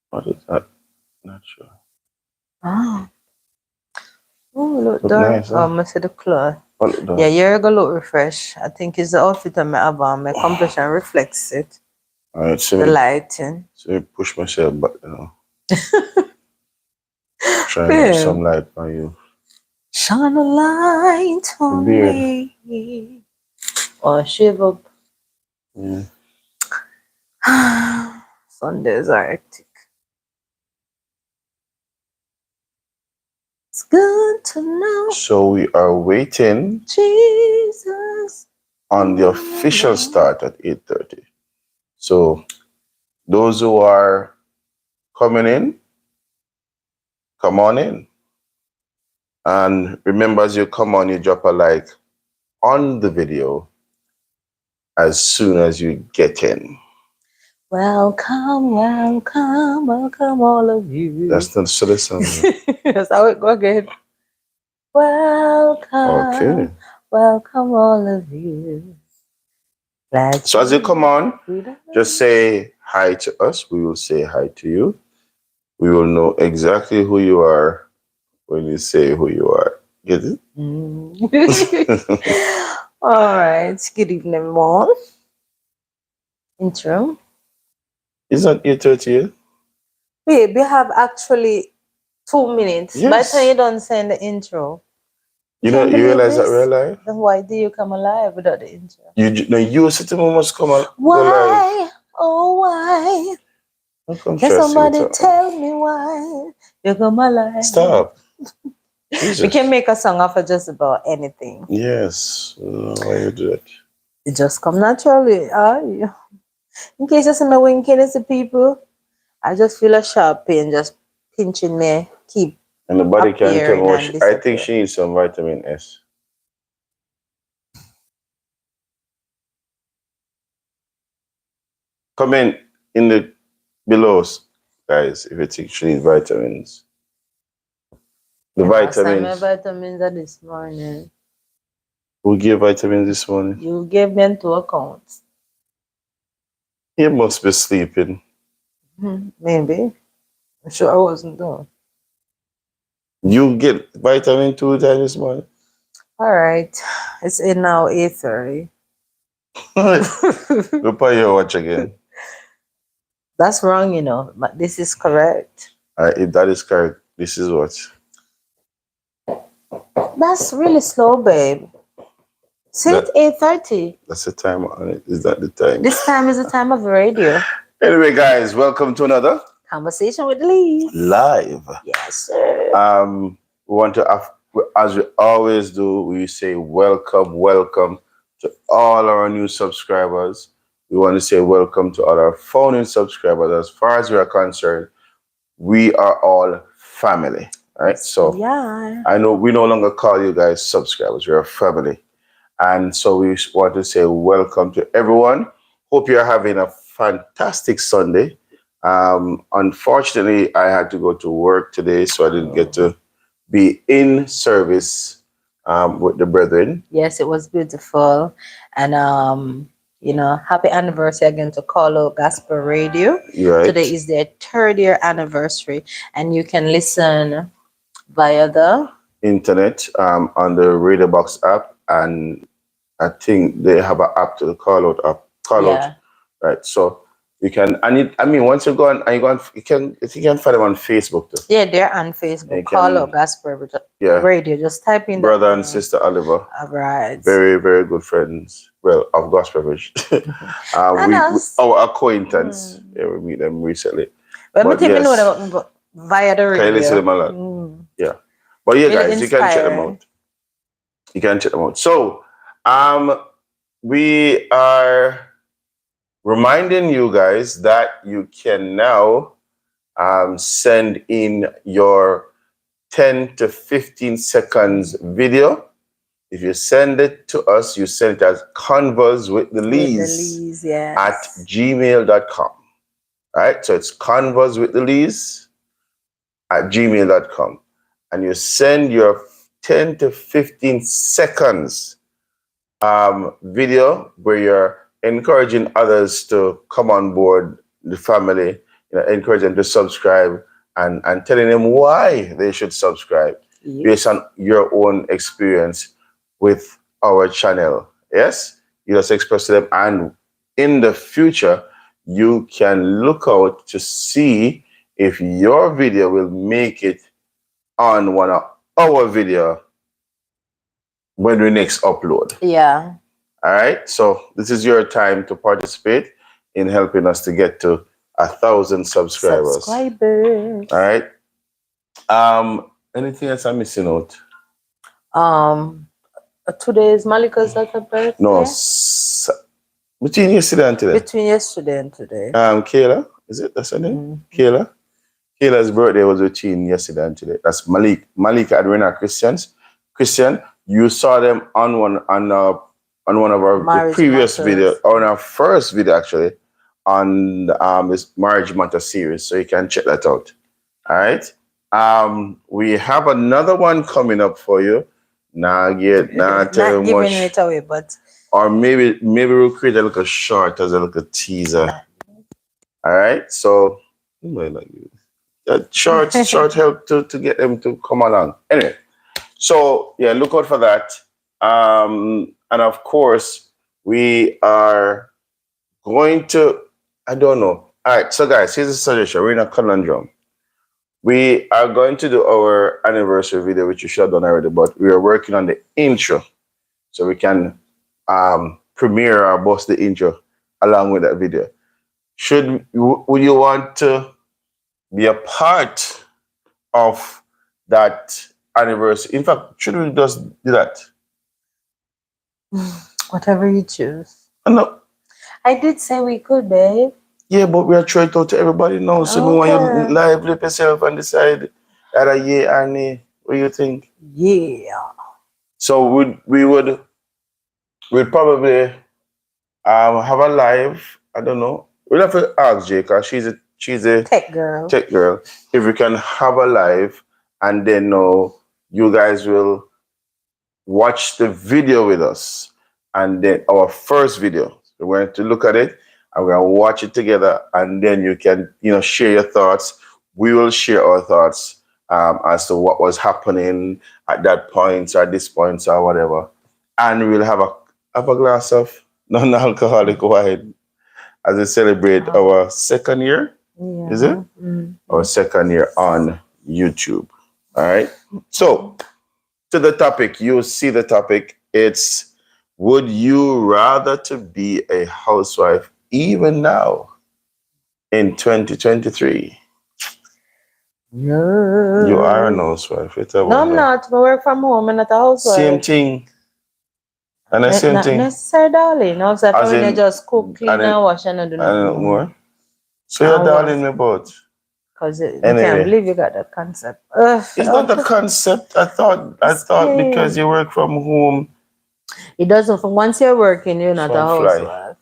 What is that? Not sure. Ah. Oh, look Look there. nice, huh? I see the cloth. What it Yeah, does? you're gonna look refreshed. I think it's the outfit I have on. My complexion reflects it. Alright, The lighting. so me push myself back, Try and get Babe, some light on you. shine a light The on beard. me. Or shave up. Yeah. Sundays are hectic. It's good to know So we are waiting Jesus. on the official start at 8:30. So those who are coming in, come on in. And remember, as you come on, you drop a like on the video as soon as you get in. Welcome, welcome, welcome, all of you. That's not so the song. That's how it go again. Welcome, Okay. welcome, all of you. Glad So as you come on, with us. just say hi to us. We will say hi to you. We will know exactly who you are when you say who you are. Get it? All right. Good evening, everyone. Intro. It's not 8:30 yet? Babe, we have actually 2 minutes. By the Yes. time you don't send the intro, You can't know, you believe realize that this? we're live? Then why do you come alive without the intro? You sitting must come on, go live. Why? Oh, why? How come Can try to sing it somebody out? tell me why you come alive? Stop. We Jesus. can make a song off of just about anything. Yes. I don't know why you do that. It just come naturally. In case you see me winking at the people, I just feel a sharp pain just pinching me, keep And the body can tell me appearing what and I think disappear. she needs some vitamin S. Comment in the below, guys, if you think she needs vitamins. The Last time my vitamins. vitamins are this morning. Who gave vitamins this morning? You gave me 2 accounts. You must be sleeping. Maybe. I'm sure I wasn't done. You get vitamin 2 times this morning? All right. It's in now 8:30. Go put your watch again. That's wrong, you know, but this is correct. If that is correct, this is what? That's really slow, babe. See, it's 8:30. That's the time on it. Is that the time? This time is the time of the radio. Anyway, guys, welcome to another Conversation with Lee. live. Yes, sir. We want to, as we always do, we say welcome to all our new subscribers. We want to say welcome to all our founding subscribers. As far as we are concerned, we are all family, right? So Yeah. I know we no longer call you guys subscribers. We're a family. And so we want to say welcome to everyone. Hope you're having a fantastic Sunday. Unfortunately, I had to go to work today, so I didn't get to be in service with the brethren. Yes, it was beautiful. And happy anniversary again to Call Out Gospel Radio. Right. Today is their 3rd-year anniversary, and you can listen via the internet on the Radio Box app, and I think they have an app to the Call Out app. Out, right? So you can, once you go on, you can find them on Facebook too. Yeah, they're on Facebook. Call Out Gospel Radio. Just type in brother and sister Oliver. All right. Very, very good friends. Well, of Gospel Bridge. Our acquaintance. Yeah, we meet them recently. But yes, know them via the radio. Can you listen to them a lot? Yeah. But yeah, really guys, you can check them out. You can check them out. So, we are reminding you guys that you can now send in your 10 to 15 seconds video. If you send it to us, you send it as conversewiththelees at gmail.com. Right? So it's conversewiththelees at gmail.com. And you send your 10 to 15 seconds video where you're encouraging others to come on board the family. encourage them to subscribe and telling them why they should subscribe based on your own experience with our channel. Yes, you just express to them, and in the future, you can look out to see if your video will make it on one of our video when we next upload. Yeah. All right. So this is your time to participate in helping us to get to 1,000 subscribers. Subscribers. All right. Anything else I'm missing out? Today is Malika's birthday. No. Between yesterday and today. Between yesterday and today. Kayla, is it? That's her name. Kayla. Kayla's birthday was between yesterday and today. That's Malik. Malik and Rena Christian, you saw them on one of our previous video, on our first video actually, on this Marriage Matter series. So you can check that out. All right. We have another one coming up for you. Not giving it away, but or maybe we'll create a little short as a little teaser. All right. So short help to get them to come along. Anyway, so yeah, look out for that. And of course, we are going to, I don't know. All right, so guys, here's a suggestion. We're in a conundrum. We are going to do our anniversary video, which you should have done already, but we are working on the intro. So we can premiere or bust the intro along with that video. Would you want to be a part of that anniversary? In fact, should we just do that? Whatever you choose. No. I did say we could, babe. Yeah, but we are trying to everybody now. So we want you live flip yourself and decide either yeah or nay. What do you think? Yeah. So we'd probably have a live. I don't know. We'll have to ask Jay, because she's a tech girl. If we can have a live, and then you guys will watch the video with us, and then our first video. So we're going to look at it and we're going to watch it together, and then you can share your thoughts. We will share our thoughts as to what was happening at that point or this point or whatever, and we'll have a glass of non-alcoholic wine as we celebrate our second year. Yeah. Is it? Mm-hmm. Our second year on YouTube. All right. So to the topic, you see the topic. It's, would you rather to be a housewife even now in 2023? No. You are a housewife. No, I'm not. I work from home and not a housewife. Same thing. And the same thing. Not necessary, darling. Housewife, when you just cook, clean, and wash and do nothing more. So you're darling me both. Because I can't believe you got that concept. It's not a concept. I thought because you work from home. It doesn't. Once you're working, you're not a housewife.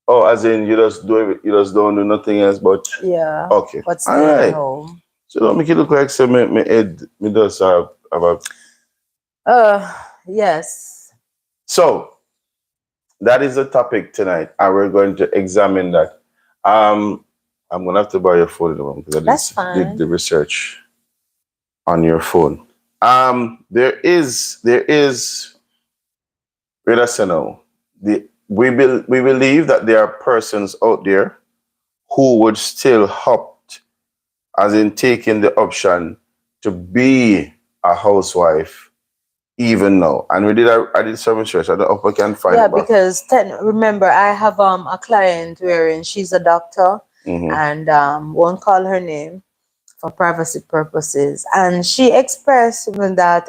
Oh, as in you just don't do nothing else but. Yeah. Okay. But stay at home. So don't make it look like some me head me does have about. Yes. So that is the topic tonight, and we're going to examine that. I'm gonna have to borrow your phone because I did the research on your phone. There is let us know. We believe that there are persons out there who would still opt, as in taking the option to be a housewife even now. And I did some research. I don't know if I can find it. Yeah, because remember, I have a client wherein she's a doctor, and won't call her name for privacy purposes. And she expressed that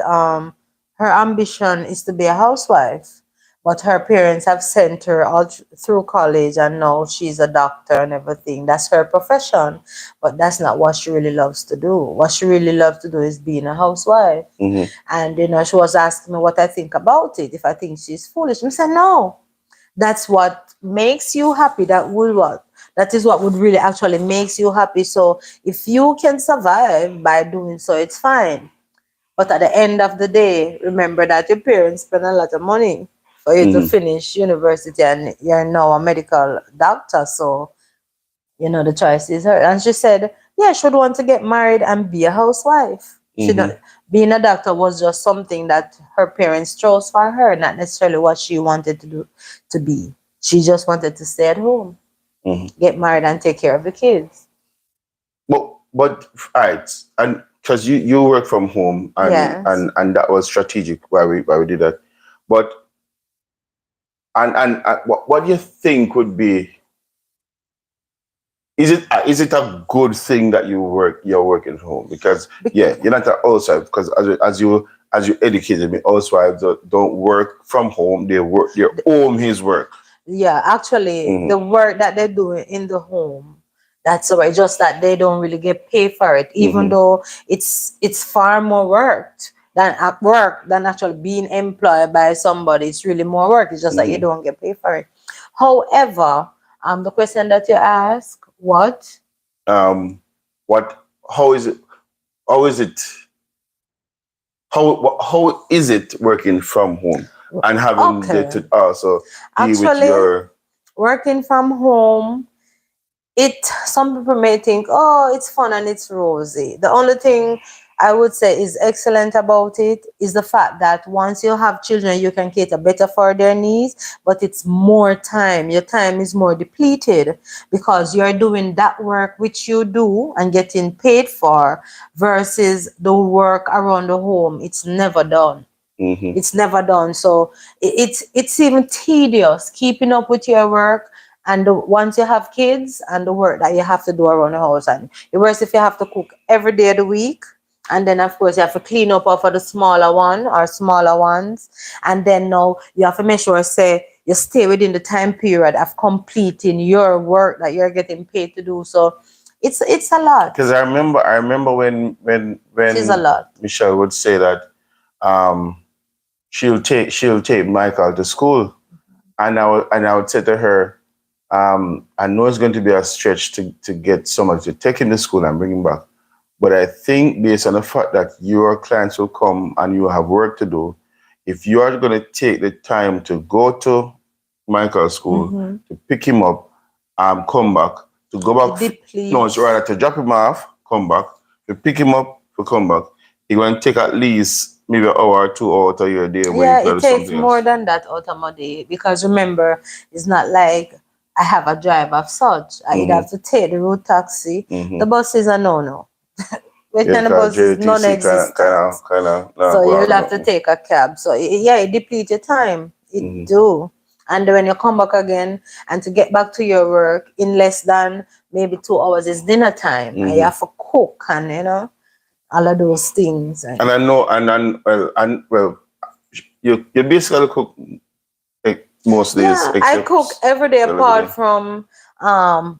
her ambition is to be a housewife, but her parents have sent her all through college, and now she's a doctor and everything. That's her profession, but that's not what she really loves to do. What she really loves to do is being a housewife. And she was asking me what I think about it, if I think she's foolish. I said, no, that's what makes you happy. That is what would really actually makes you happy. So if you can survive by doing so, it's fine. But at the end of the day, remember that your parents spend a lot of money for you to finish university, and you're now a medical doctor. So The choice is her. And she said, yeah, she would want to get married and be a housewife. She don't, being a doctor was just something that her parents chose for her, not necessarily what she wanted to be. She just wanted to stay at home, get married, and take care of the kids. But right, and because you work from home, Yes. and that was strategic why we did that. But and what do you think would be? Is it a good thing that you're working at home? Because yeah, you're not an housewife, because as you educated me, housewives don't work from home, they work, their home is work. Yeah, actually, the work that they do in the home, that's right. Just that they don't really get paid for it, even though it's far more work than actually being employed by somebody. It's really more work. It's just that you don't get paid for it. However, the question that you ask, what? What? How is it? How is it? How is it working from home and having to also deal with Actually, your working from home, some people may think, oh, it's fun and it's rosy. The only thing I would say is excellent about it is the fact that once you have children, you can cater better for their needs, but it's more time. Your time is more depleted because you're doing that work which you do and getting paid for versus the work around the home. It's never done. It's never done. So it's even tedious keeping up with your work. And once you have kids and the work that you have to do around the house, and the worst if you have to cook every day of the week, and then of course you have to clean up for the smaller one or smaller ones, and then now you have to make sure say you stay within the time period of completing your work that you're getting paid to do. So it's a lot. Because I remember when It's a lot. Michelle would say that she'll take Michael to school, and I would say to her, I know it's going to be a stretch to get somebody to take him to school and bring him back. But I think based on the fact that your clients will come and you have work to do, if you are going to take the time to go to Michael's school, to pick him up, come back, to go back. No, it's rather to drop him off, come back, to pick him up, to come back. You're going to take at least maybe an hour or 2 hours out of your day. Yeah, it takes more than that out of my day because remember, it's not like I have a drive of such. I either have to take the road taxi. The bus is a no-no. Which kind of bus is non-existent. So you'll have to take a cab. So yeah, it depletes your time. It do. And when you come back again and to get back to your work in less than maybe 2 hours is dinner time. And you have to cook and all of those things. And I know, you basically cook like most days. Yeah, I cook every day apart from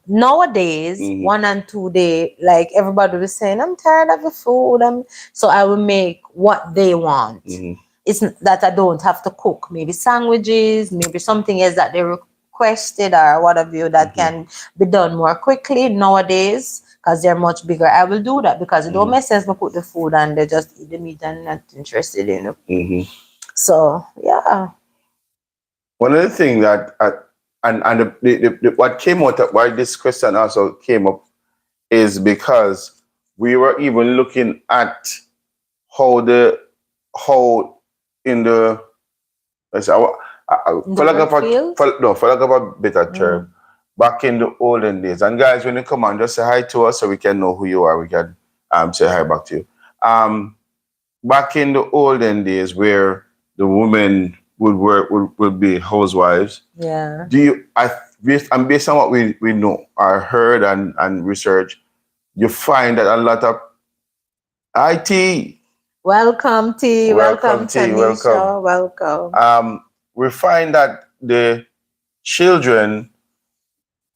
nowadays 1 and 2 day. Like everybody was saying, I'm tired of the food. So I will make what they want. It's that I don't have to cook. Maybe sandwiches, maybe something else that they requested or whatever that can be done more quickly nowadays. Because they're much bigger, I will do that because it don't make sense to put the food and they just eat the meat and not interested in it. So yeah. One of the things that what came out of why this question also came up is because we were even looking at how in the for lack of a better term. Back in the olden days. And guys, when you come on, just say hi to us so we can know who you are. We can say hi back to you. Back in the olden days where the women would be housewives. Yeah. Based on what we know or heard and research, you find that a lot of IT. Welcome, T. Welcome, Tanisha. Welcome. We find that the children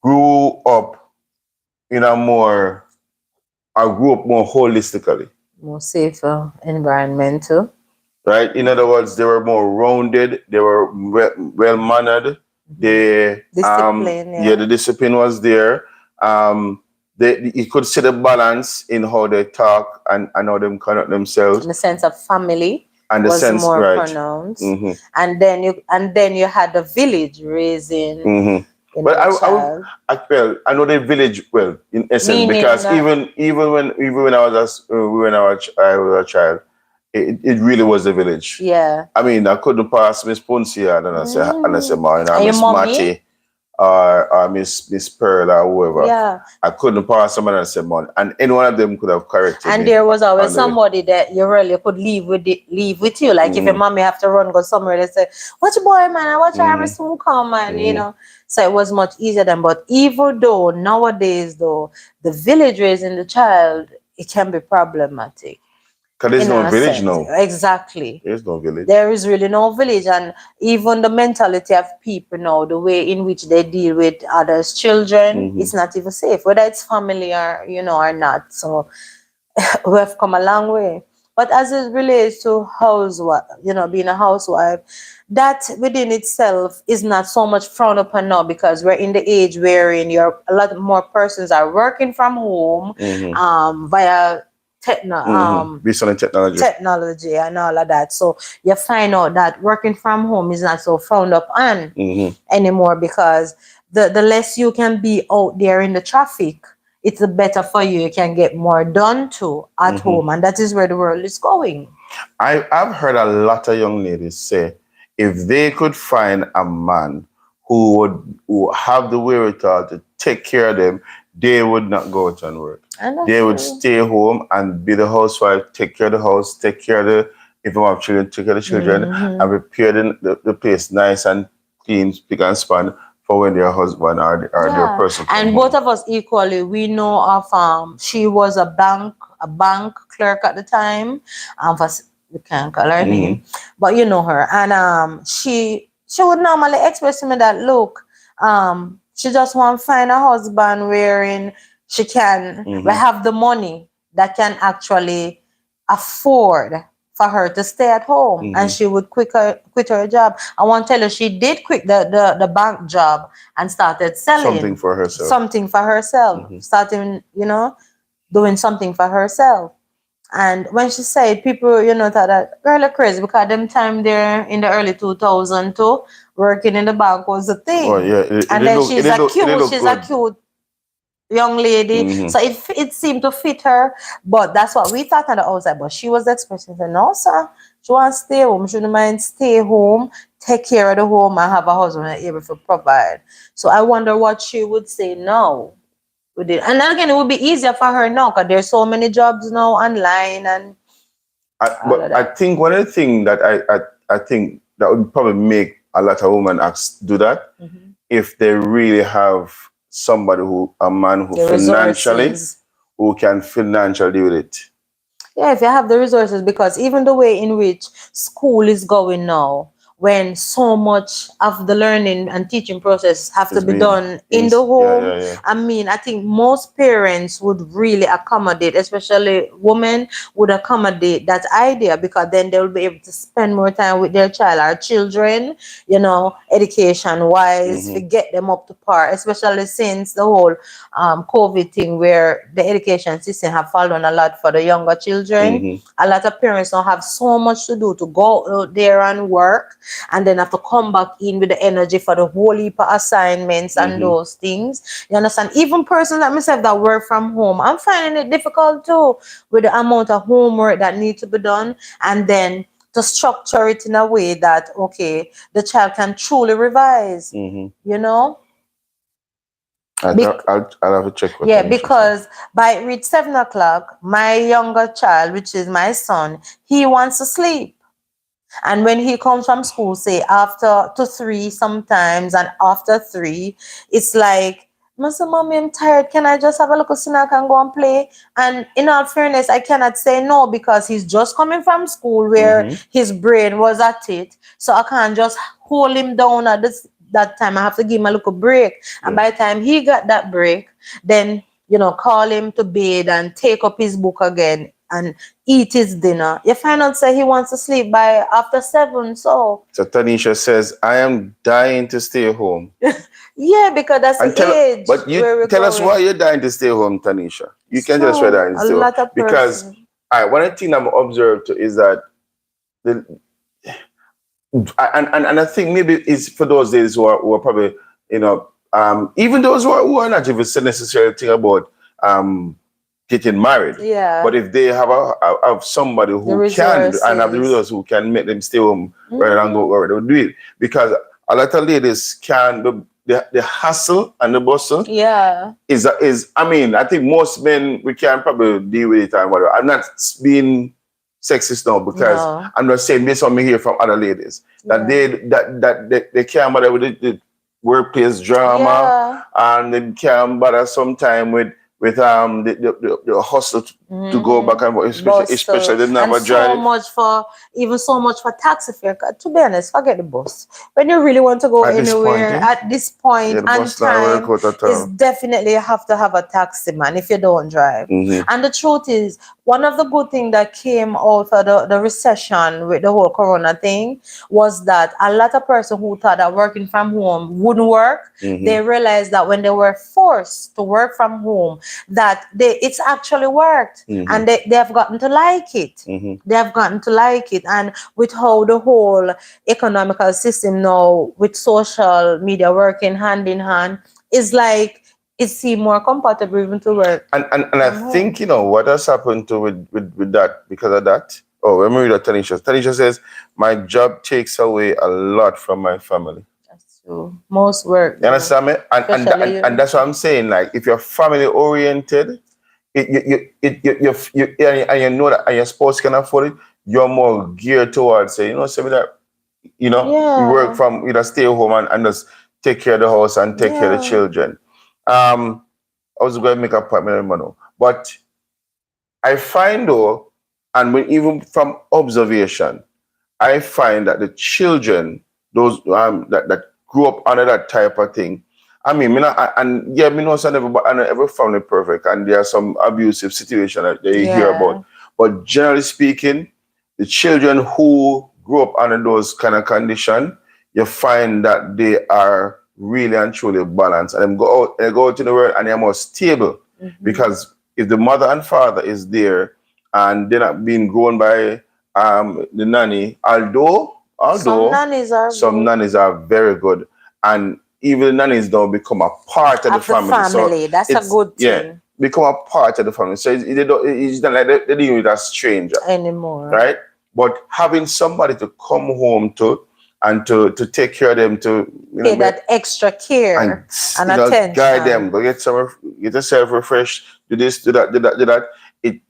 grew up more holistically. More safer environmental. Right? In other words, they were more rounded, they were well mannered, the discipline was there. You could see the balance in how they talk and how they conduct themselves. In the sense of family and was more pronounced. And then you had the village raising you But know, child. well, I know the village well in essence Meaning because that, even when I was a child, it really was the village. yeah. I mean, I couldn't pass Miss Poncia and I say, man, or And your Miss mommy? Matty or Miss Pearl or whoever. Yeah. I couldn't pass someone and say, man, and any one of them could have corrected And me there was always on the. somebody that you really could leave with you. Like if your Mm-hmm, mommy have to run go somewhere, they say, "Watch your boy, man. I watch her mm-hmm, soon come," and you mm-hmm. know. So it was much easier then. But even though nowadays, though the village raising the child, it can be problematic Because there's in no a village sense. now. Exactly. There's no village. There is really no village, and even the mentality of people now, the way in which they deal with others' children, Mm-hmm. it's not even safe, whether it's family or or not. So we have come a long way. But as it relates to housewife, being a housewife, that within itself is not so much frowned upon now because we're in the age wherein a lot more persons are working from home Mm-hmm. via techno Mm-hmm. Based on the technology. technology and all of that. So you find out that working from home is not so frowned upon Mm-hmm. anymore because the less you can be out there in the traffic, it's better for you. You can get more done too at Mm-hmm. home, and that is where the world is going. I've heard a lot of young ladies say if they could find a man who have the wherewithal to take care of them, they would not go out and work. And that's They would true. stay home and be the housewife, take care of the house, take care of the if you have children, take care of the children, and prepare the place nice and clean, spick and span for when their husband or their Yeah, person come and home. both of us equally, we know of she was a bank clerk at the time. We can't call her name, but you know her, and she would normally express to me that look, she just want to find a husband wherein she can we have the money that can actually afford for her to stay at home, and she would quit her job. I want to tell you, she did quit the bank job and started Something selling for herself. something for herself, starting, doing something for herself. And when she said, people, thought that girl are crazy because them time there in the early 2000 too, working in the bank was a Oh thing. yeah, And then it did look she's a good. cute young lady. So it seemed to fit her. But that's what we thought on the outside. But she was expressing, said, no, sir, she wants to stay home. She don't mind stay home, take care of the home, and have a husband and able to provide. So I wonder what she would say now with it. And again, it would be easier for her now because there's so many jobs now online and all of But I that. think one of the things that I think that would probably make a lot of women do that if they really have somebody a man who The financially resources. who can financially deal with it. Yeah, if you have the resources, because even the way in which school is going now, when so much of the learning and teaching process have to It's be been done in the home, I mean, I think most parents would really accommodate, especially women would accommodate that idea because then they'll be able to spend more time with their child or children, education wise, to get them up to par, especially since the whole COVID thing where the education system have fallen a lot for the younger children. A lot of parents don't have so much to do to go out there and work and then have to come back in with the energy for the whole heap of assignments and those things. You understand? Even persons like myself that work from home, I'm finding it difficult too with the amount of homework that needs to be done and then to structure it in a way that, okay, the child can truly revise, you know? I'll have to check what Yeah, Tanisha said. because by it reach 7 o'clock, my younger child, which is my son, he wants to sleep. And when he comes from school, say after to 3 sometimes, and after 3, it's like, Mr. Mommy, I'm tired. Can I just have a little snack and go and play? And in all fairness, I cannot say no because he's just coming from school where his brain was at it. So I can't just hold him down at that time. I have to give him a little break. And by the time he got that break, then, call him to bed and take up his book again and eat his dinner. You find out say he wants to sleep by after 7. So Tanisha says, I am dying to stay home. yeah, because that's the age But you where we're tell us going. why you're dying to stay home, Tanisha. You It's can just say true. dying to A stay home. lot of Because persons. one thing I've observed is that the and I think maybe it's for those days who are probably even those who are not even necessarily thinking about getting married. Yeah. But if they have have somebody The who can and have the resources. resources who can make them stay home rather than go where they would do it. Because a lot of ladies can the hustle and the bustle Yeah. is I mean, I think most men we can probably deal with it and whatever. I'm not being sexist now because No. I'm not saying this on me here from other ladies that Yeah. they can't bother with the workplace drama Yeah. and they can't bother sometime with the hustle to go back and forth, Bus, especially they and never so drive. much for even so much for taxi fare. 'Cause to be honest, forget the bus. When you really want to go At this point, anywhere eh? at this point Yeah, the and bus not work time out at is all. definitely you have to have a taxi man if you don't drive. And the truth is, one of the good things that came out of the recession with the whole corona thing was that a lot of person who thought that working from home wouldn't work, they realized that when they were forced to work from home, that it's actually worked, and they have gotten to like it. They have gotten to like it. And with how the whole economical system now with social media working hand in hand, is like it seems more compatible even to work. And I think, you know, what has happened to with that because of that. Oh, let me read what Tanisha. Tanisha says, my job takes away a lot from my family. That's true. Most work. You understand me? Especially And that's what I'm saying. Like, if you're family oriented, and you know that, and your spouse can afford it, you're more geared towards say, you know, say that, you know, you work yeah. from, you know, stay home and just take care of the house and take care of the Yeah. children. I was going to make an appointment with Manu, but I find though, and even from observation, I find that the children, those that grew up under that type of thing, I mean, and yeah, me know some every family perfect, and there are some abusive situations that they hear Yeah. about. But generally speaking, the children who grew up under those kind of condition, you find that they are really and truly balanced, and they go out in the world and they're more stable because if the mother and father is there and they're not being grown by the nanny, Some although nannies are some good. nannies are very good, and even the nannies now become a part of the Of the family. So family. That's a it's good yeah, thing become a part of the family. So it's not like they're dealing with a stranger, anymore. right? But having somebody to come home to and to take care of them, to Pay that extra care and you know, guide them, attention. go get yourself refreshed, do this, do that, do that, do that. It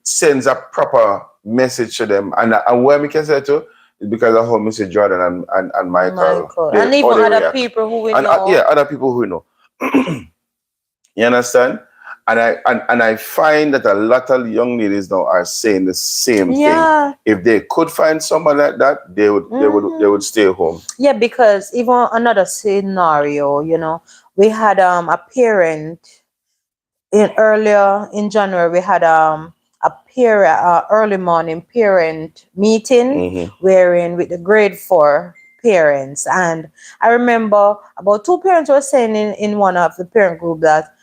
sends a proper message to them, and where we can say to is because of how Mr. Jordan and Michael, Michael. they And even how they other react, people who we and know. yeah, other people who know. You understand? And I find that a lot of young ladies now are saying the same Yeah. thing. If they could find someone like that, they would stay home. Yeah, because even another scenario, you know, we had a parent in earlier in January. We had a parent early morning parent meeting wherein with the grade 4 parents, and I remember about 2 parents were saying in one of the parent group that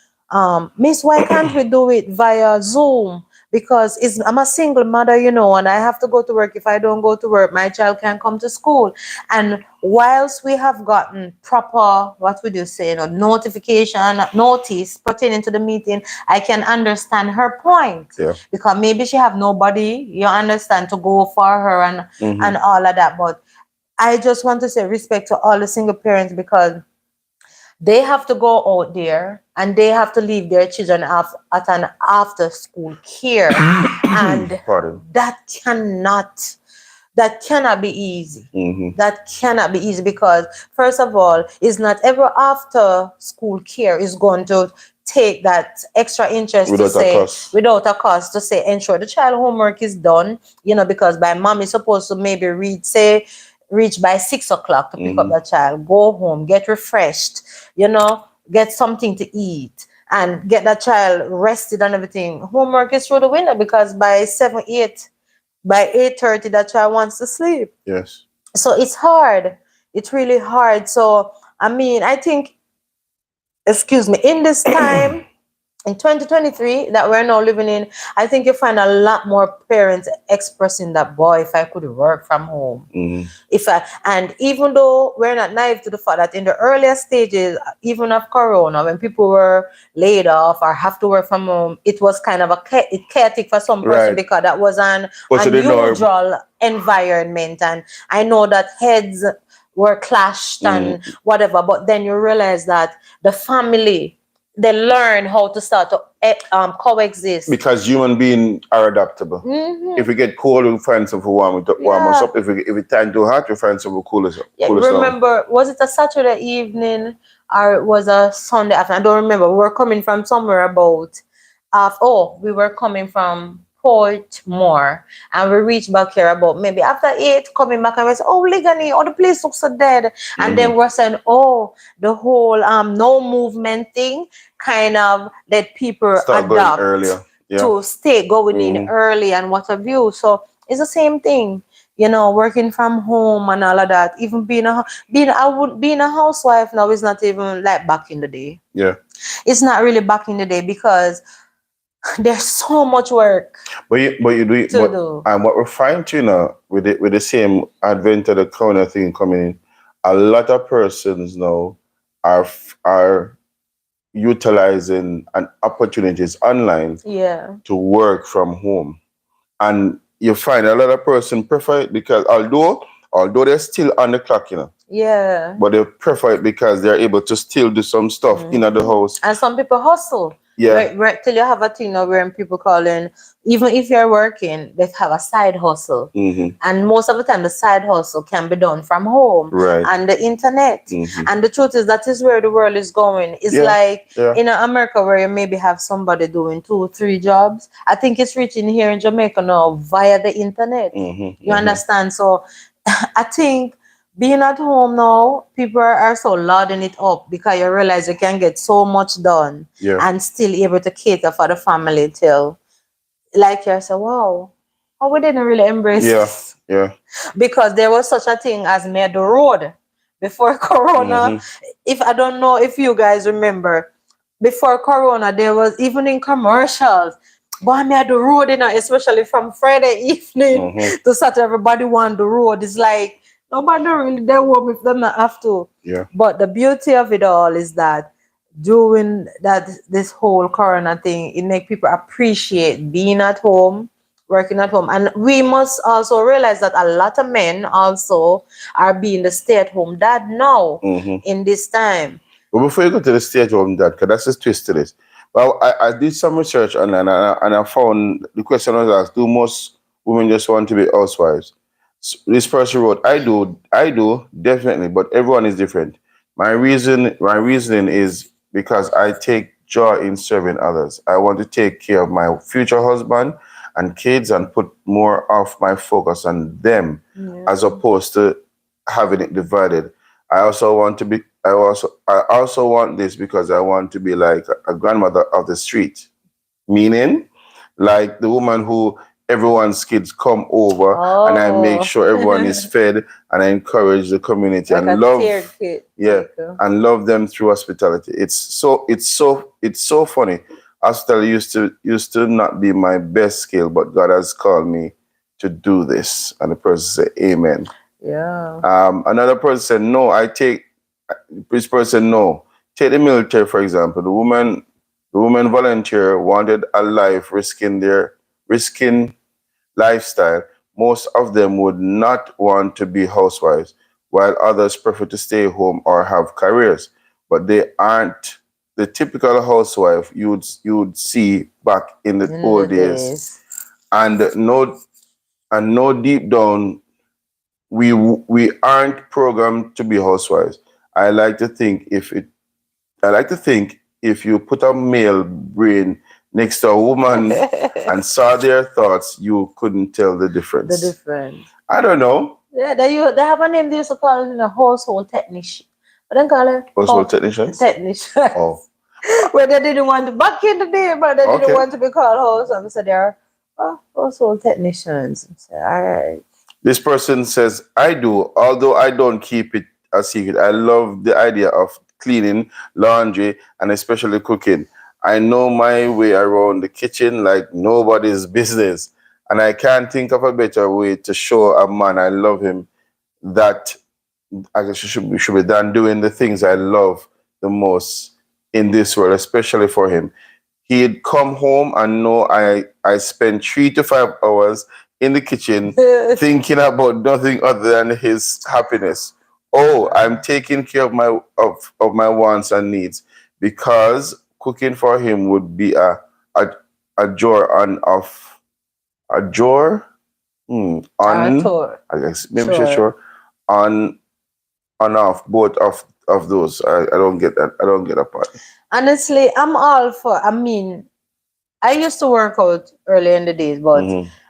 Miss, why can't we do it via Zoom? Because I'm a single mother, you know, and I have to go to work. If I don't go to work, my child can't come to school. And whilst we have gotten proper, what would you say, you know, notice pertaining to the meeting, I can understand her point. Yeah. Because maybe she have nobody, you understand, to go for her and all of that. But I just want to say respect to all the single parents, because they have to go out there and they have to leave their children at an after school care. And Pardon. that cannot be easy. That cannot be easy, because first of all, it's not every after school care is going to take that extra interest without a cost to say ensure the child homework is done, you know, because by mom is supposed to maybe reach by 6 o'clock to pick up the child, go home, get refreshed, you know, get something to eat and get that child rested and everything. Homework is through the window, because by 8:30 that child wants to sleep. Yes. So it's hard. It's really hard. So I mean, I think, excuse me, in this time in 2023 that we're now living in, I think you find a lot more parents expressing that, boy, if I could work from home. And even though we're not naive to the fact that in the earlier stages, even of Corona, when people were laid off or have to work from home, it was kind of chaotic for some person because that was an unusual environment. And I know that heads were clashed and whatever, but then you realize that the family, they learn how to start to coexist. Because human beings are adaptable. If we get cold, we find something warm us up. If it's time too hot, we find something cool us up. Remember, was it a Saturday evening or it was a Sunday afternoon? I don't remember. We were coming from somewhere about, we were coming from Portmore, and we reached back here about maybe after 8, coming back, and we said, oh, Ligani, the place looks so dead. And then we're saying, the whole no movement thing kind of let people adapt to stay going in early and what have you. So it's the same thing, working from home and all of that. Even being a housewife now is not even like back in the day. Yeah, it's not really back in the day because there's so much work. But you do it. And what we're finding with the same advent of the corona thing coming in, a lot of persons now are utilizing opportunities online to work from home. And you find a lot of persons prefer it because although they're still on the clock, but they prefer it because they're able to still do some stuff in the house. And some people hustle. Right till you have a thing now where people calling, even if you're working, they have a side hustle. And most of the time the side hustle can be done from home and the internet. And the truth is that is where the world is going. It's like in America where you maybe have somebody doing 2, 3 jobs. I think it's reaching here in Jamaica now via the internet. You understand? So I think being at home now, people are so loading it up because you realize you can get so much done and still able to cater for the family till, like you say, wow, we didn't really embrace this. Because there was such a thing as Made the Road before Corona. If I don't know if you guys remember, before Corona, there was even in commercials, boy, Made the Road, especially from Friday evening to Saturday, everybody want the road. It's like, nobody really they work if them not have to. But the beauty of it all is that doing that, this whole corona thing, it make people appreciate being at home, working at home. And we must also realize that a lot of men also are being the stay-at-home dad now in this time. But before you go to the stay-at-home dad, because that's the twist to this. Well, I did some research online and I found the question was asked, do most women just want to be housewives? So this person wrote, I do, definitely, but everyone is different. My reasoning is because I take joy in serving others. I want to take care of my future husband and kids and put more of my focus on them as opposed to having it divided. I also want this because I want to be like a grandmother of the street, meaning like the woman who everyone's kids come over and I make sure everyone is fed and I encourage the community like and love and love them through hospitality. It's so funny. Hospitality used to not be my best skill, but God has called me to do this. And the person said, amen. Another person said, no, this person, no. Take the military, for example. The woman volunteer wanted a life risking lifestyle. Most of them would not want to be housewives, while others prefer to stay home or have careers. But they aren't the typical housewife you would see back in the old days. And no deep down, we aren't programmed to be housewives. I like to think if you put a male brain next to a woman and saw their thoughts, you couldn't tell the difference. I don't know. Yeah, they have a name they used to call it a household technician. But then call it household technicians? Technicians. Oh. Where they didn't want to, back in the day, but they didn't want to be called household. So they're household technicians. So, all right. This person says, I do, although I don't keep it a secret. I love the idea of cleaning, laundry, and especially cooking. I know my way around the kitchen like nobody's business. And I can't think of a better way to show a man I love him that I guess should be done doing the things I love the most in this world, especially for him. He'd come home and know I spent 3 to 5 hours in the kitchen thinking about nothing other than his happiness. Oh, I'm taking care of my wants and needs because cooking for him would be a, a chore on off a chore on Tour. I guess maybe she's Sure. sure on off both of those. I don't get that. I don't get that part. Honestly, I'm all for. I mean, I used to work out early in the days, but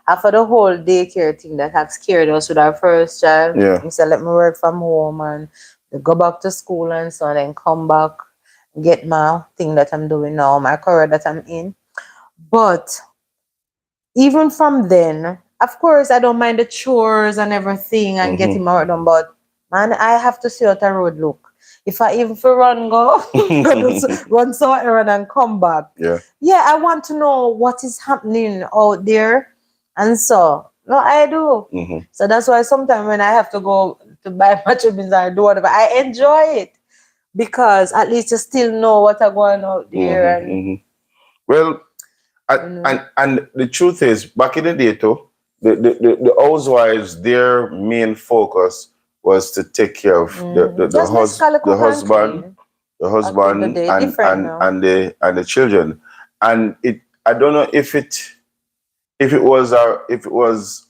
after the whole daycare thing that had scared us with our first child, Yeah. we said, let me work from home and go back to school and so on, then come back, get my thing that I'm doing now, my career that I'm in. But even from then, of course, I don't mind the chores and everything and getting my work done, but man, I have to see how the road look. If I even for run go, run so errand and come back. Yeah, I want to know what is happening out there. And so, no, I do. So that's why sometimes when I have to go to buy my chickens and do whatever, I enjoy it. Because at least you still know what are going out there. And Well, and the truth is, back in the day too, the housewives, their main focus was to take care of the husband and the children. And I don't know if it was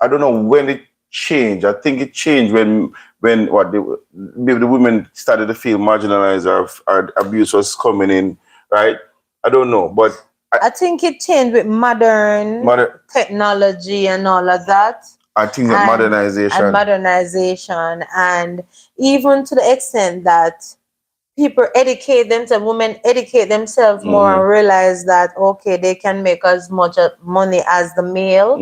I don't know when it changed. I think it changed when maybe the women started to feel marginalized or abuse was coming in, right? I don't know, but I think it changed with modern technology and all of that. I think that modernization, and even to the extent that people educate themselves, women educate themselves more and realize that, okay, they can make as much money as the male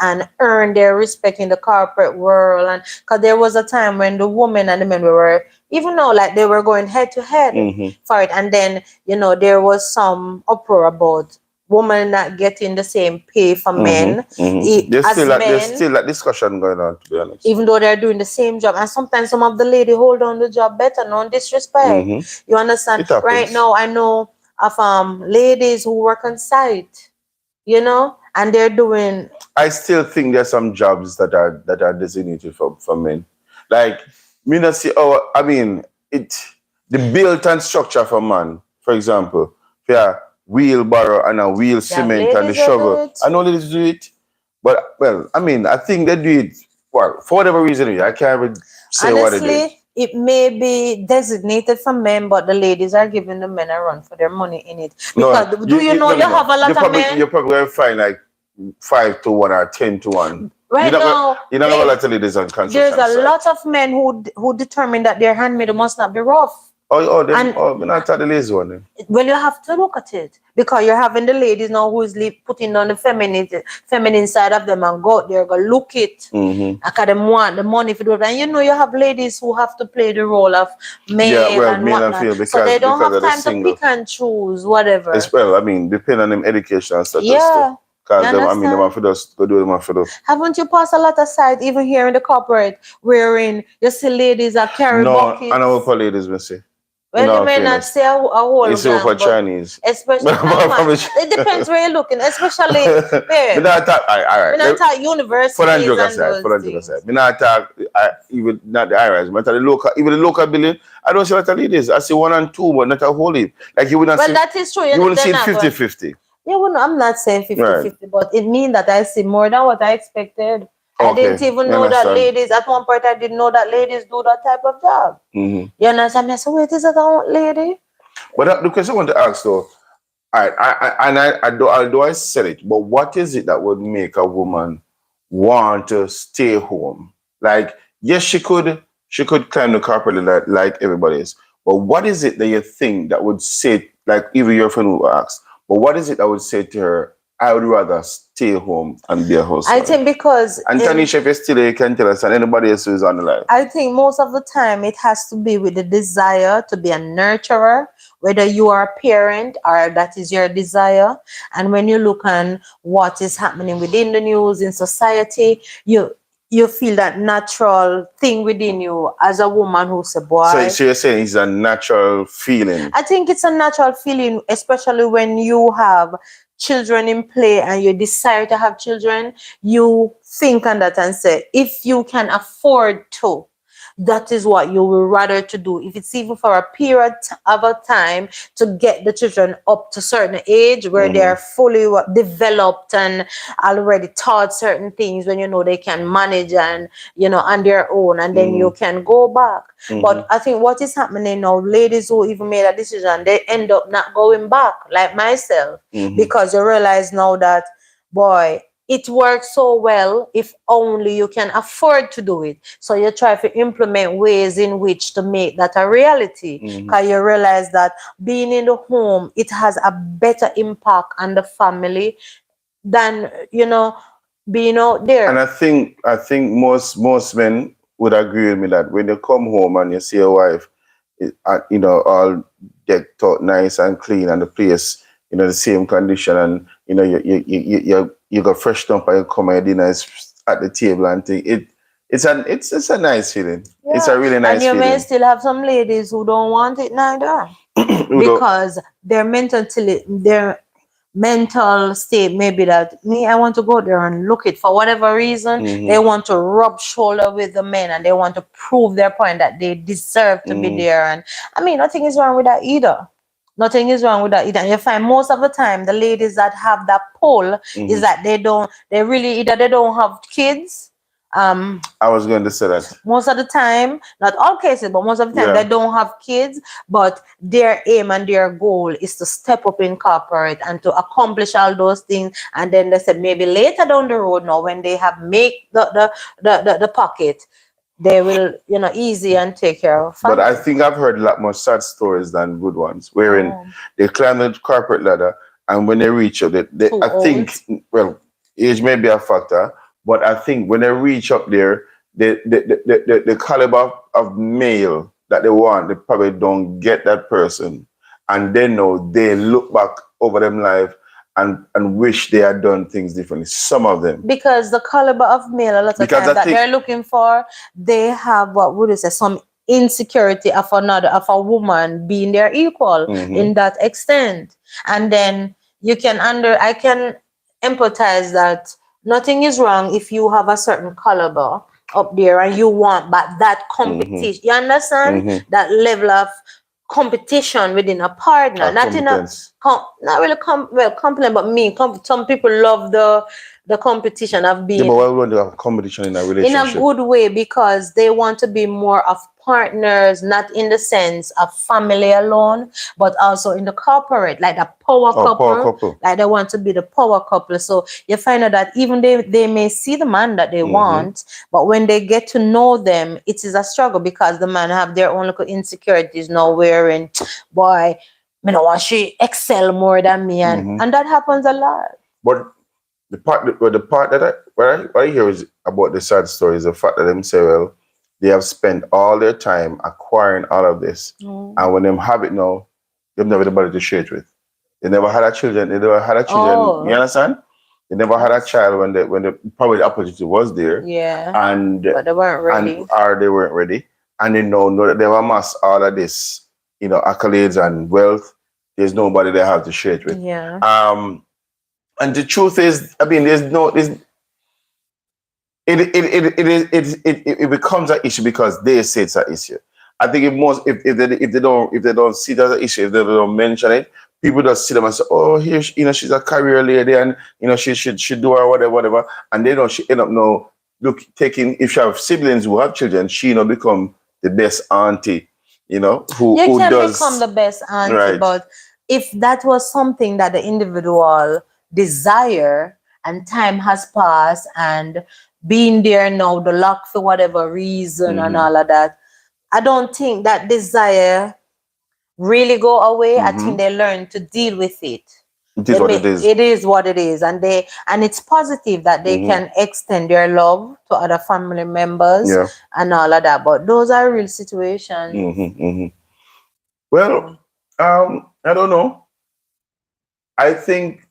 and earn their respect in the corporate world. And because there was a time when the women and the men were, even though like they were going head to head for it. And then, there was some uproar about women not getting the same pay for men. There's still that discussion going on, to be honest. Even though they're doing the same job. And sometimes some of the lady hold on the job better, no disrespect. You understand? Right now, I know of ladies who work on site, and they're doing... I still think there's some jobs that are designated for men. Like, the built and structure for man, for example, wheelbarrow and a wheel cement and the shovel. I know ladies do it, but I think they do it for whatever reason. I can't even say what it is. It may be designated for men, but the ladies are giving the men a run for their money in it. Because you have a lot of men. You're probably going to find like 5 to 1 or 10 to 1. Right now, you don't have a lot of ladies on construction. There's a lot of men who determine that their handmaid must not be rough. We're not the lazy one then. Well, you have to look at it because you're having the ladies now who is putting on the feminine side of them and go out there, go look it. Because them want the money for it. And you have ladies who have to play the role of male and whatnot. So they don't have time to pick and choose whatever. Depending on them education and stuff. Yeah. Because them have to just go do them for those. Haven't you passed a lot of sites, even here in the corporate, wherein you see ladies are carrying buckets? No, I know what ladies may say. Well, you may not say a whole it's gang, for Chinese. Especially, it depends where you're looking, especially where. We're not talk universities We're not talk even not the high-rise. We're talking the local building. I don't see a lot of ladies. I see 1 and 2, but not a whole heap. Like you would not see. That is true. You wouldn't see it 50-50. Yeah, well, I'm not saying 50-50, but it means that I see more than what I expected. I didn't even know that ladies, at one point I didn't know that ladies do that type of job. You understand? I said, wait, is that a lady? But the question I want to ask though, although I said it, but what is it that would make a woman want to stay home? Like, yes, she could climb the carpet like everybody else, but what is it that you think that would say, like even your friend who asked, but what is it that would say to her, I would rather stay home and be a I housewife. think because And Tanisha, if you're still here, you can tell us, and anybody else who is on the line. I think most of the time it has to be with the desire to be a nurturer, whether you are a parent or that is your desire. And when you look on what is happening within the news in society, you feel that natural thing within you as a woman who's a boy. So you're saying it's a natural feeling. I think it's a natural feeling, especially when you have children in play and you desire to have children. You think on that and say, if you can afford to, that is what you will rather to do. If it's even for a period of a time to get the children up to certain age where they are fully developed and already taught certain things, when you know they can manage and on their own, and then you can go back. But I think what is happening now, ladies who even made a decision, they end up not going back, like myself, because you realize now that, boy, it works so well if only you can afford to do it. So you try to implement ways in which to make that a reality. Because you realize that being in the home, it has a better impact on the family than, being out there. And I think most men would agree with me that when you come home and you see your wife, all decked out nice and clean, and the place, the same condition, and you got freshened up and you come and dinner is at the table and think it's a nice feeling. Yeah. It's a really nice feeling. And you may still have some ladies who don't want it neither. Because their mental state maybe that I want to go there and look it for whatever reason. They want to rub shoulder with the men and they want to prove their point that they deserve to be there. And I mean, nothing is wrong with that either. Nothing is wrong with that either. And you find most of the time the ladies that have that pull is that they don't have kids. I was going to say that. Most of the time, not all cases, but most of the time they don't have kids, but their aim and their goal is to step up in corporate and to accomplish all those things. And then they said maybe later down the road now when they have make the pocket, they will, easy and take care of family. But I think I've heard a lot more sad stories than good ones, wherein they climb the corporate ladder and when they reach up, I think, well, age may be a factor, but I think when they reach up there, the caliber of male that they want, they probably don't get that person. And then they look back over them life and wish they had done things differently. Some of them. Because the caliber of male, a lot of times that they're looking for, they have, what would you say, some insecurity of a woman being their equal in that extent. And then I can empathize that nothing is wrong if you have a certain caliber up there and you want but that competition. You understand? That level of competition within a partner. Not in a not really compliment, but some people love the competition of being. Yeah, but why would you have competition in a relationship? In a good way, because they want to be more of partners, not in the sense of family alone, but also in the corporate, like the power couple. Like they want to be the power couple. So you find out that even they may see the man that they want, but when they get to know them, it is a struggle because the man have their own little insecurities now wherein, boy, I don't want she excel more than me, and that happens a lot. But the part that what I hear is about the sad story is the fact that them say, well, they have spent all their time acquiring all of this, and when they have it now, they've never anybody to share it with. They never had a children. They never had a children. Oh. You understand? They never had a child when the probably the opportunity was there. Yeah. But they weren't ready. Or they weren't ready, and they know that they have amassed all of this, accolades and wealth. There's nobody they have to share it with. Yeah. And the truth is, I mean, it becomes an issue because they say it's an issue. I think if they don't see it as an issue, if they don't mention it, people just see them and say, oh, here, she's a career lady and she should do her whatever, and they don't. She end up taking, if she have siblings who have children, she become the best auntie, who does become the best auntie, right. But if that was something that the individual desire and time has passed and being there now, the luck for whatever reason and all of that, I don't think that desire really go away. I think they learn to deal with it. It is what it is. It is what it is, and it's positive that they can extend their love to other family members and all of that. But those are real situations. Well, I don't know. I think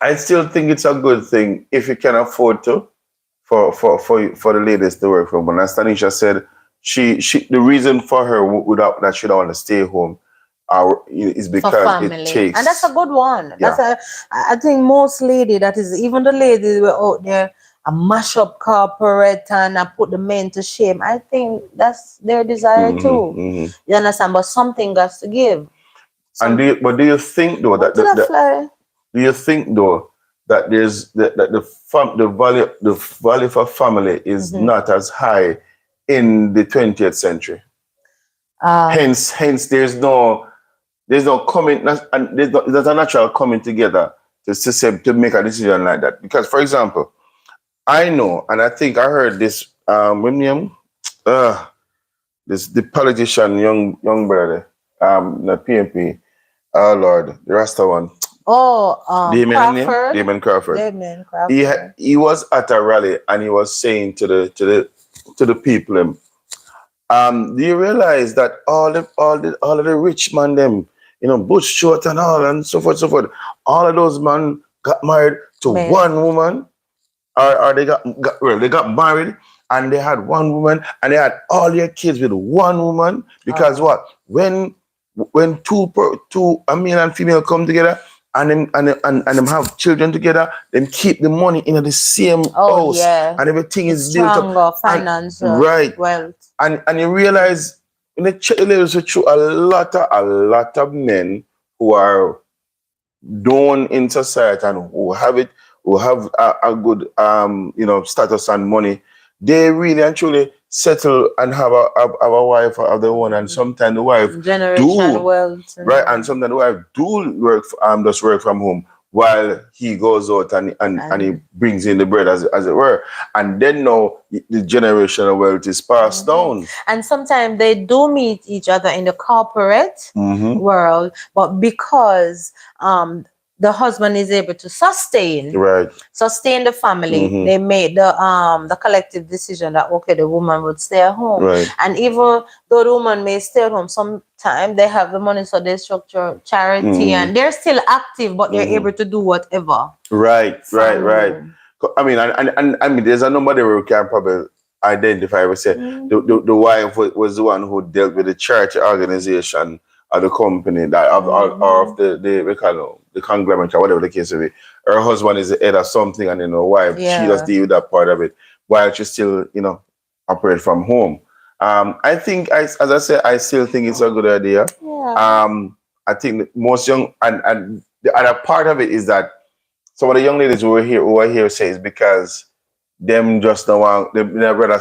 I still think it's a good thing if you can afford to for the ladies to work from home. And as Tanisha said, she the reason for her without that she don't want to stay home is For because it family, takes, and that's a good one. yeah. I think most lady, that is, even the ladies were out there a mash up corporate and I put the men to shame. I think that's their desire too. You understand? But something got to give. And do you think though that What did I fly? do you think though that there's that the value for family is not as high in the 20th century? Hence there's no coming, and there's a natural coming together to make a decision like that. Because, for example, I know, and I think I heard this the politician, young brother, the PMP, oh Lord, the Rasta one. Crawford. Damon Crawford. Damon Crawford. He was at a rally and he was saying to the people, do you realize that all of the rich man them, Bush Short and all and so forth, all of those men got married to one woman, or they got married and they had one woman and they had all their kids with one woman, because what, when two a male and female come together and them have children together, them keep the money in the same house, and everything is built up, financial wealth. And you realize in the through a lot of men who are known in society and who have a good status and money, they really and truly settle and have a wife of their own, and sometimes the wife wealth, right, and sometimes the wife does work from home while he goes out and he brings in the bread, as it were. And then now the generational wealth is passed down. And sometimes they do meet each other in the corporate world, but because the husband is able to sustain the family, they made the collective decision that the woman would stay at home. And even though the woman may stay at home, sometimes they have the money, so they structure charity and they're still active, but they're able to do whatever. Right. I mean, and I mean, there's a number there we can probably identify. We say the wife was the one who dealt with the charity organization of the company that of the conglomerate or whatever the case may be. Her husband is the head of something, and wife she just deal with that part of it while she still operate from home. I think, as I said, I still think it's a good idea. I think most young and the other part of it is that some of the young ladies who are here say it's because them just don't want, they rather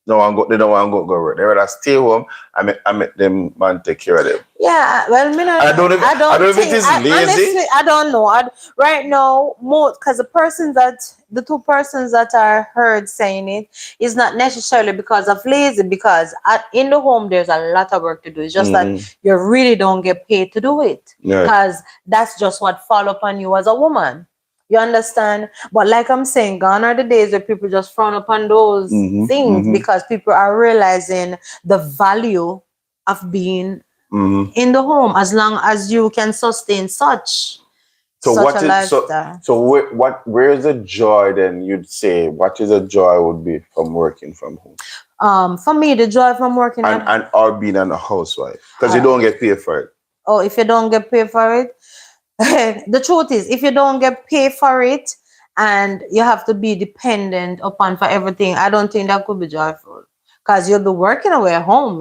don't want go, they don't want to go work. They rather stay home and make them man take care of them. Yeah, well, I don't know if it is lazy. Honestly, I don't know. Right now, because the two persons that are heard saying it is not necessarily because of lazy, because in the home there's a lot of work to do. It's just that you really don't get paid to do it, because that's just what fall upon you as a woman. You understand? But like I'm saying, gone are the days where people just frown upon those things, because people are realizing the value of being in the home, as long as you can sustain such a lifestyle. Where's the joy then, you'd say? What is a joy would be from working from home? For me, the joy from working or being a housewife, because you don't get paid for it. Oh, if you don't get paid for it, the truth is, if you don't get paid for it and you have to be dependent upon for everything, I don't think that could be joyful, because you'll be working away at home,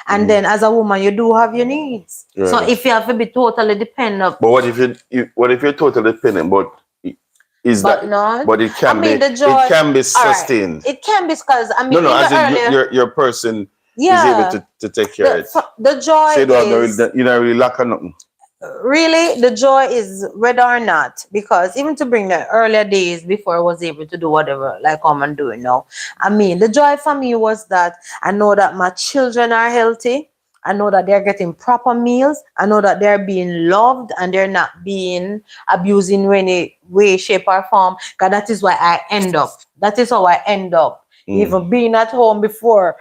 and then as a woman you do have your needs. So if you have to be totally dependent, but what if you're totally dependent, but it can be sustained. Right. It can be, because your person is able to take care of it. The joy so you don't really lack on nothing. Really, the joy is whether or not, because even to bring the earlier days before I was able to do whatever like I'm doing now, I mean, the joy for me was that I know that my children are healthy, I know that they're getting proper meals. I know that they're being loved and they're not being abused in any way, shape, or form. Because that is why I end up. That is how I end up. Even being at home before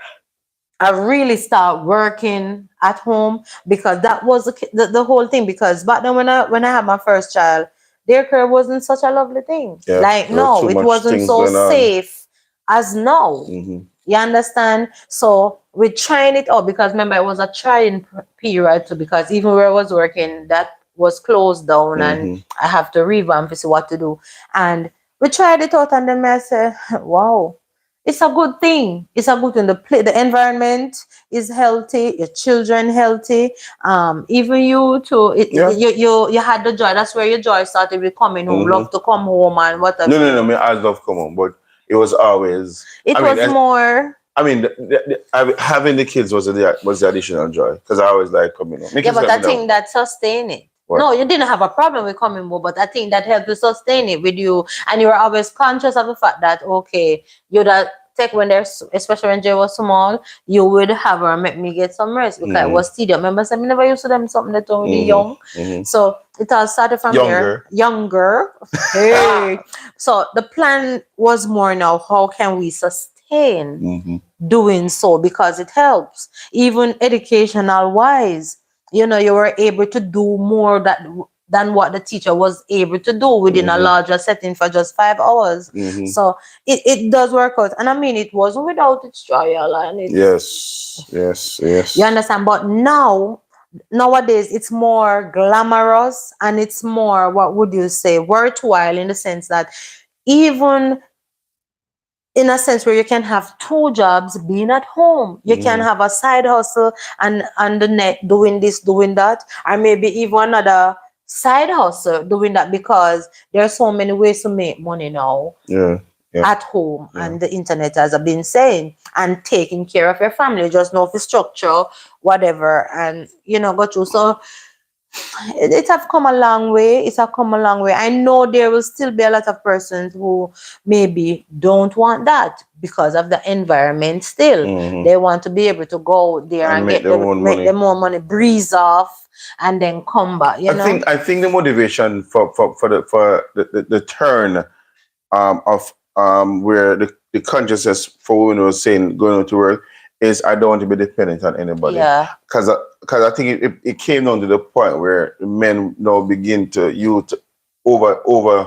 I really start working at home, because that was the whole thing. Because back then when I had my first child, daycare wasn't such a lovely thing. Yeah, Like, there were no, too it much wasn't things so going on. safe as now. You understand? So we're trying it out, because remember it was a trying period too, because even where I was working, that was closed down and I have to revamp to see what to do. And we tried it out, and then I said, wow, it's a good thing. It's a good thing. The environment is healthy, your children healthy, even you too. You had the joy. That's where your joy started with coming home. Love to come home and whatever. No. I mean, I love come home, but it was always. More. I mean, having the kids was the additional joy, because I always like coming home. Yeah, but I think that sustain it. What? No, you didn't have a problem with coming home, but I think that helped to sustain it with you, and you were always conscious of the fact that okay, you that take when there's, especially when Jay was small, you would have her make me get some rest because it was tedious. Remember, I never used to them something that when we young, so it all started from younger. Hey, so the plan was more now. How can we sustain doing so, because it helps even educational wise. You know, you were able to do more than what the teacher was able to do within a larger setting for just 5 hours. So it does work out, and I mean it wasn't without its trial and it's, yes. you understand. But nowadays it's more glamorous and it's more, what would you say, worthwhile, in the sense that even in a sense where you can have 2 jobs being at home. You can have a side hustle and on the net doing this, doing that, or maybe even another side hustle doing that, because there are so many ways to make money now. At home and the internet, as I've been saying, and taking care of your family. Just know for structure, whatever, and go through. So it have come a long way. It's have come a long way. I know there will still be a lot of persons who maybe don't want that because of the environment still. They want to be able to go there and make them more money, breeze off, and then come back. I think the motivation for the turn of where the consciousness for women was saying going to work is, I don't want to be dependent on anybody. Because I think it came down to the point where men now begin to overuse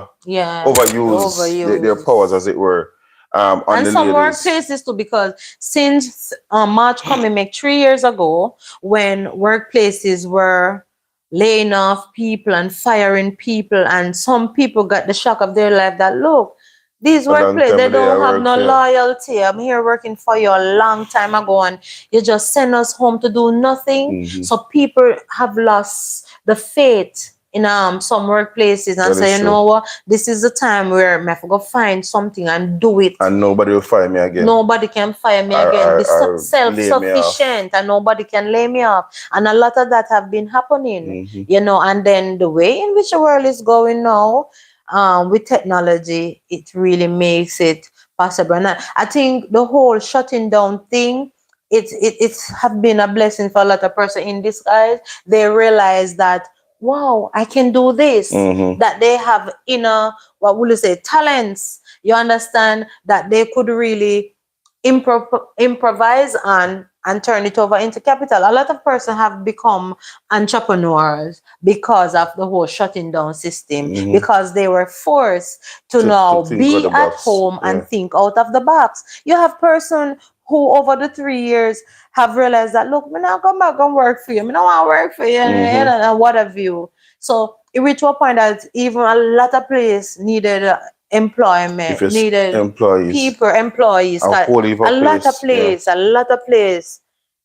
their powers, as it were. And some workplaces too, because since March coming, make 3 years ago, when workplaces were laying off people and firing people, and some people got the shock of their life that, look, these workplaces, they don't have no loyalty. I'm here working for you a long time ago, and you just send us home to do nothing. So people have lost the faith in some workplaces and say, you know what, this is the time where I have to go find something and do it. And nobody will fire me again. Nobody can fire me again. Be self-sufficient and nobody can lay me off. And a lot of that have been happening, and then the way in which the world is going now, with technology, it really makes it possible. And I think the whole shutting down thing, it's have been a blessing for a lot of person in disguise. They realize that, wow, I can do this. That they have inner, what would you say, talents. You understand that they could really improvise and turn it over into capital. A lot of persons have become entrepreneurs because of the whole shutting down system, because they were forced to now be at home and think out of the box. You have person who over the 3 years have realized that, look, I'm not come back and work for you. I don't want to work for you, and what have you. So it reached to a point that even a lot of places needed employment, needed employees. A lot of places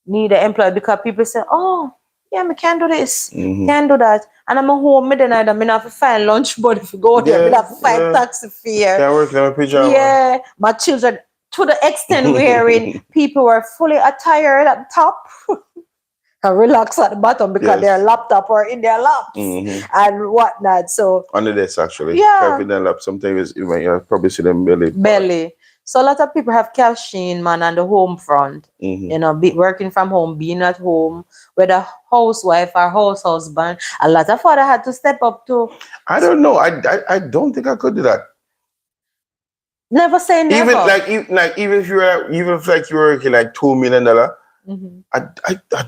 needed employees, because people say, oh, yeah, I can do this, can do that. And I'm at home, then I have to find lunch money to go there. I have to find taxi fare. Can't work in my pajamas. Yeah, my children, to the extent wherein people were fully attired at the top and relaxed at the bottom because their laptop or in their laps and whatnot. So on the desk, actually. Yeah. Their lap, sometimes you probably see them belly. So a lot of people have cash in, man, on the home front. You know, working from home, being at home, whether housewife or house husband. A lot of father had to step up to. I don't know. I don't think I could do that. Never say never. Even if you're working like $2 million, I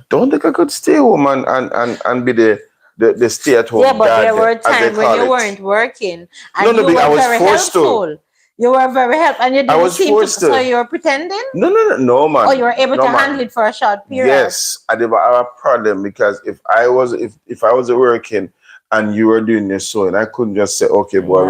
don't think I could stay home and be the stay at home. Yeah, but dad, there were times when you weren't working and you were I was very forced helpful. to. You were very helpful, and you didn't seem to. So you were pretending? No, man. Or you were able to handle it for a short period? Yes, I did have a problem because if I was working and you were doing this sewing, I couldn't just say, okay, boy,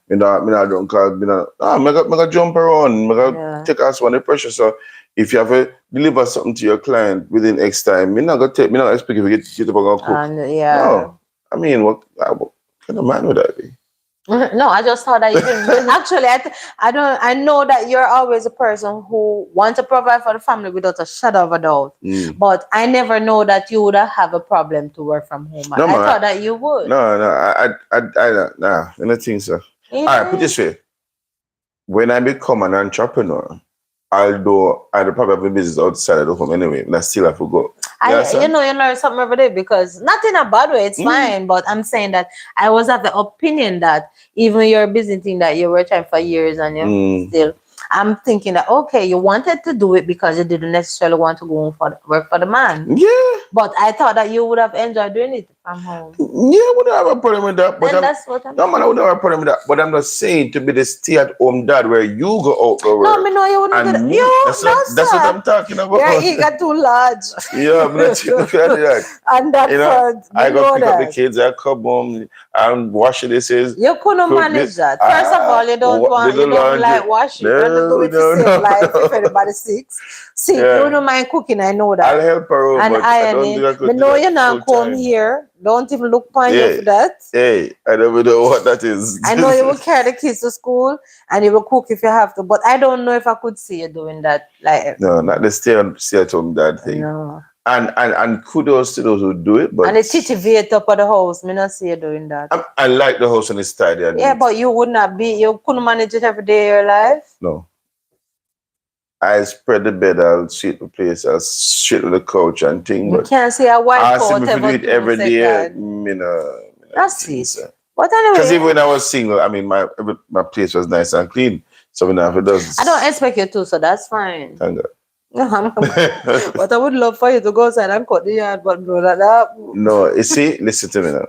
me don't call, me got jump around, me got take us one the pressure. So if you have to deliver something to your client within X time, me not expect you to get up and cook. No, I mean, what kind of man would that be? No, I just thought that you didn't. Actually, I know that you're always a person who wants to provide for the family without a shadow of a doubt. But I never know that you would have a problem to work from home. No, I thought that you would. No, I don't think so. All right, put this way. When I become an entrepreneur, although I'd probably have a business outside of the home anyway, and I still have to go. You learn something every day, because not in a bad way, it's fine. But I'm saying that I was of the opinion that even your business thing that you were trying for years and you still, I'm thinking that, okay, you wanted to do it because you didn't necessarily want to go home work for the man. Yeah. But I thought that you would have enjoyed doing it from home. Yeah, I wouldn't have a problem with that. But that's what I'm saying. Man, I wouldn't have a problem with that. But I'm not saying to be the stay-at-home dad where you go out to work. No, you wouldn't do that. That's what I'm talking about. Your ego too large. Yeah, I'm not too that. And that front, I go pick up the kids, I come home, I'm washing dishes. You couldn't manage that. First of all, you don't like washing. You don't do it to save life if anybody's sick. See, you don't mind cooking, I know that. I'll help her out, and but ironing. I know you're not come here. Don't even look upon you for that. Hey, I don't even know what that is. I know you will carry the kids to school and you will cook if you have to, but I don't know if I could see you doing that. No, not the stay-at-home dad thing. No. And kudos to those who do it, but and the titivate up of the house, me not see you doing that. I like the house and the style. Yeah, but you couldn't manage it every day of your life. No. I spread the bed, I'll sweep the place, I'll sweep the couch and things. You can't see a white coat every day. That's it. But anyway, because even when I was single, I mean, my place was nice and clean. So when I don't expect you to, so that's fine. Thank God. But I would love for you to go outside and cut the yard, but no, you see, listen to me now.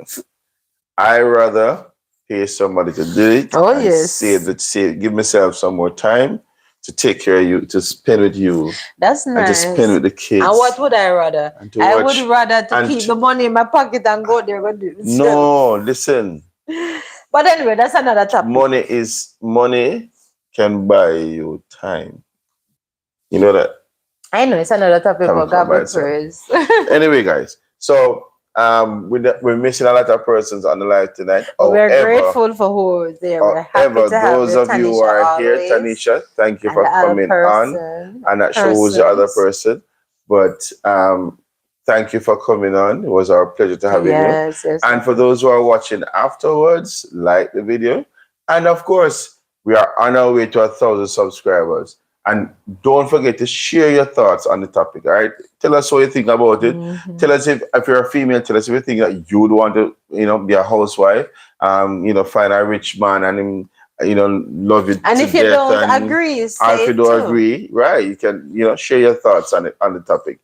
I rather pay somebody to do it. Oh yes. Give myself some more time to take care of you, to spend with you. That's nice. And to spend with the kids. And what would I rather? I would rather keep the money in my pocket and go there and do it. No, listen. But anyway, that's another topic. Money can buy you time. You know that? I know, it's another topic, but God be praised. Anyway, guys, so we're missing a lot of persons on the live tonight. We're grateful for who is there. We're happy to have those of you who are here, Tanisha, thank you for coming on. I'm not sure who's the other person, but thank you for coming on. It was our pleasure to have you. Yes. And for those who are watching afterwards, like the video. And of course, we are on our way to 1,000 subscribers. And don't forget to share your thoughts on the topic, all right? Tell us what you think about it. Tell us if you're a female, tell us if you think that you would want to, be a housewife, find a rich man and him, love you. And if you don't agree, say if you don't agree, right, you can, share your thoughts on the topic.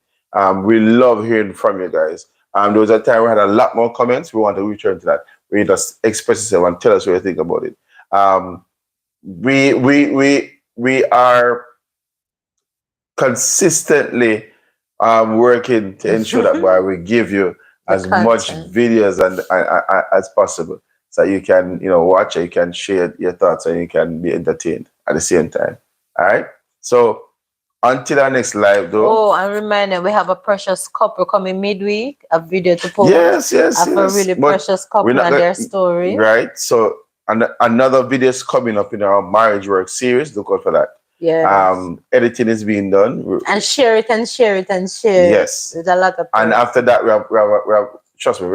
We love hearing from you guys. There was a time we had a lot more comments. We want to return to that. We just express yourself and tell us what you think about it. We are consistently working to ensure that we give you as much videos and as possible, so you can watch and you can share your thoughts and you can be entertained at the same time. All right. So until our next live, though. Oh, and reminder, we have a precious couple coming midweek. A video to post. Yes. Of a really precious couple and their story. Right. So another video is coming up in our marriage work series. Look out for that. Yeah. Editing is being done. And share it. Yes. There's a lot of. And after that, we have trust me,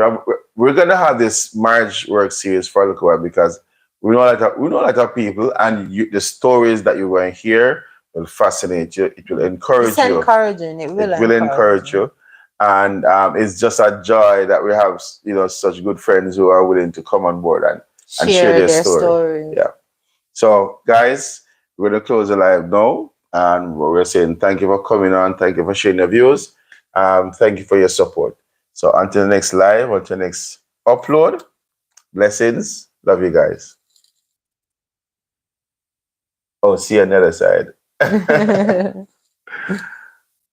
we're gonna have this marriage work series for a little while because we know a lot of people, and the stories that you're going to hear will fascinate you. It will It's encourage you. encouraging. It will It will encourage encourage you. you, and it's just a joy that we have, such good friends who are willing to come on board and share Share their their story. stories. Yeah. So, guys, we're gonna close the live now, and we're saying thank you for coming on. Thank you for sharing your views. Thank you for your support. So, until the next live, until the next upload, blessings. Love you guys. Oh, see you on the other side.